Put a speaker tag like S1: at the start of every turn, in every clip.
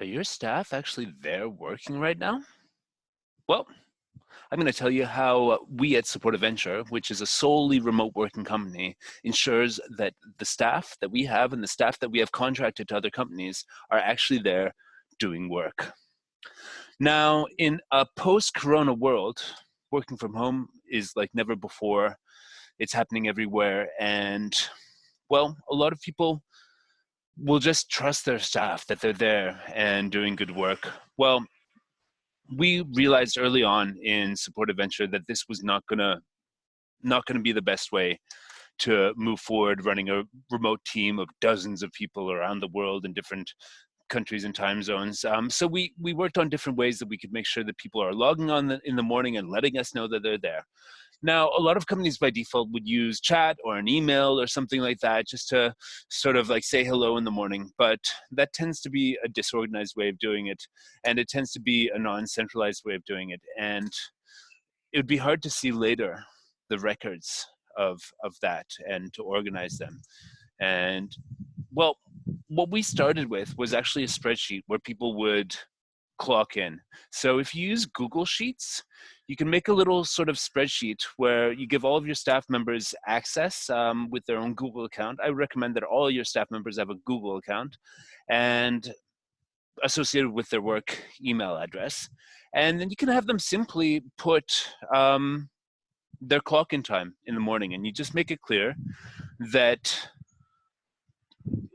S1: Are your staff actually there working right now? Well, I'm going to tell you how we at Support a Venture, which is a solely remote working company, ensures that the staff that we have and the staff that we have contracted to other companies are actually there doing work. Now, in a post-corona world, working from home is like never before. It's happening everywhere. And well, a lot of people will just trust their staff that they're there and doing good work. Well, we realized early on in Support Adventure that this was not gonna be the best way to move forward running a remote team of dozens of people around the world in different countries and time zones. So we worked on different ways that we could make sure that people are logging on in the morning and letting us know that they're there. Now, a lot of companies by default would use chat or an email or something like that just to sort of like say hello in the morning, but that tends to be a disorganized way of doing it, and it tends to be a non-centralized way of doing it. And it would be hard to see later the records of that and to organize them. And well, what we started with was actually a spreadsheet where people would clock in. So if you use Google Sheets, you can make a little sort of spreadsheet where you give all of your staff members access with their own Google account. I recommend that all your staff members have a Google account and associated with their work email address. And then you can have them simply put their clock in time in the morning, and you just make it clear that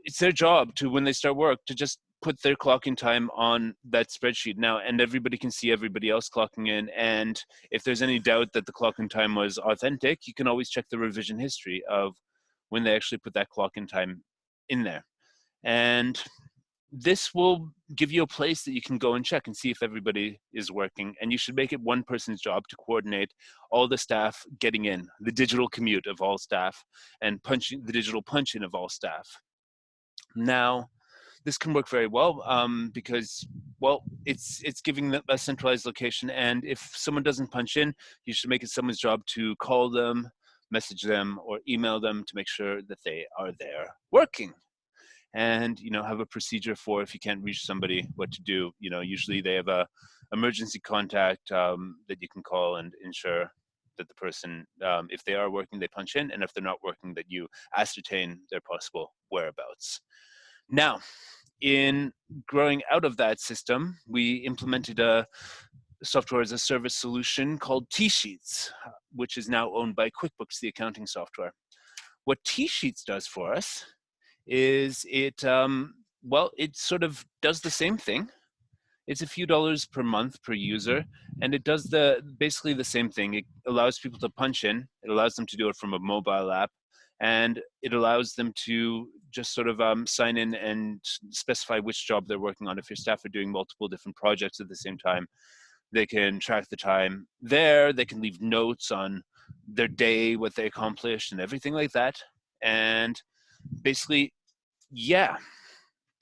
S1: it's their job to, when they start work, to just put their clocking time on that spreadsheet now, and everybody can see everybody else clocking in. And if there's any doubt that the clocking time was authentic, you can always check the revision history of when they actually put that clocking time in there. And this will give you a place that you can go and check and see if everybody is working. And you should make it one person's job to coordinate all the staff getting in, the digital commute of all staff, and punching the digital punch in of all staff. Now, this can work very well because, well, it's giving them a centralized location. And if someone doesn't punch in, you should make it someone's job to call them, message them, or email them to make sure that they are there working. And have a procedure for if you can't reach somebody, what to do. Usually they have a emergency contact that you can call and ensure that the person, if they are working, they punch in, and if they're not working, that you ascertain their possible whereabouts. Now, in growing out of that system, we implemented a software as a service solution called TSheets, which is now owned by QuickBooks, the accounting software. What TSheets does for us is it sort of does the same thing. It's a few dollars per month per user, and it does basically the same thing. It allows people to punch in. It allows them to do it from a mobile app, and it allows them to just sort of sign in and specify which job they're working on. If your staff are doing multiple different projects at the same time, they can track the time there. They can leave notes on their day, what they accomplished, and everything like that. And basically, yeah,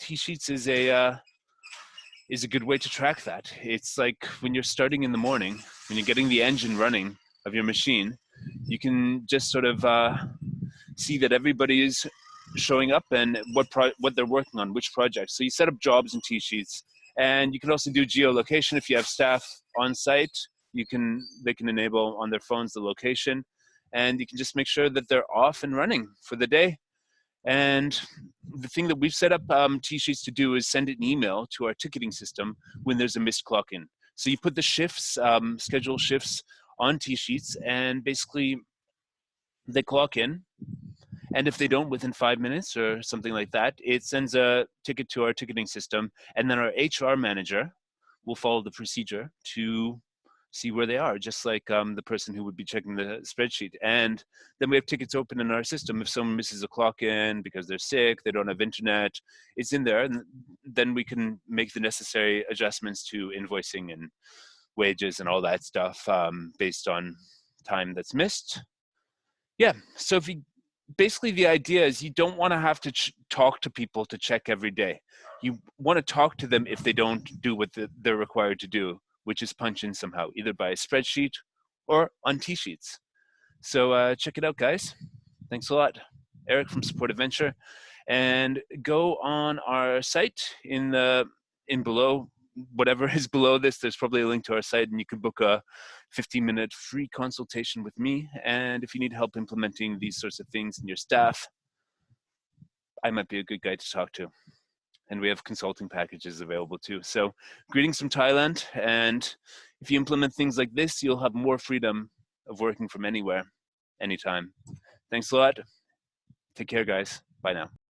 S1: TSheets is a good way to track that. It's like when you're starting in the morning, when you're getting the engine running of your machine, you can just sort of see that everybody is showing up and what they're working on, which projects. So you set up jobs in TSheets, and you can also do geolocation if you have staff on site. They can enable on their phones the location, and you can just make sure that they're off and running for the day. And the thing that we've set up TSheets to do is send an email to our ticketing system when there's a missed clock in. So you put the shifts, schedule shifts on TSheets, and basically they clock in. And if they don't within 5 minutes or something like that, it sends a ticket to our ticketing system, and then our HR manager will follow the procedure to see where they are, just like the person who would be checking the spreadsheet. And then we have tickets open in our system. If someone misses a clock in because they're sick, they don't have internet, it's in there, and then we can make the necessary adjustments to invoicing and wages and all that stuff based on time that's missed. Yeah, so if you basically, the idea is you don't want to have to talk to people to check every day. You want to talk to them if they don't do what they're required to do, which is punch in somehow, either by a spreadsheet or on TSheets. So check it out, guys. Thanks a lot. Eric from Support Adventure. And go on our site in the in below, whatever is below this, there's probably a link to our site, and you can book a 15-minute free consultation with me. And if you need help implementing these sorts of things in your staff, I might be a good guy to talk to. And we have consulting packages available too. So greetings from Thailand. And if you implement things like this, you'll have more freedom of working from anywhere, anytime. Thanks a lot. Take care, guys. Bye now.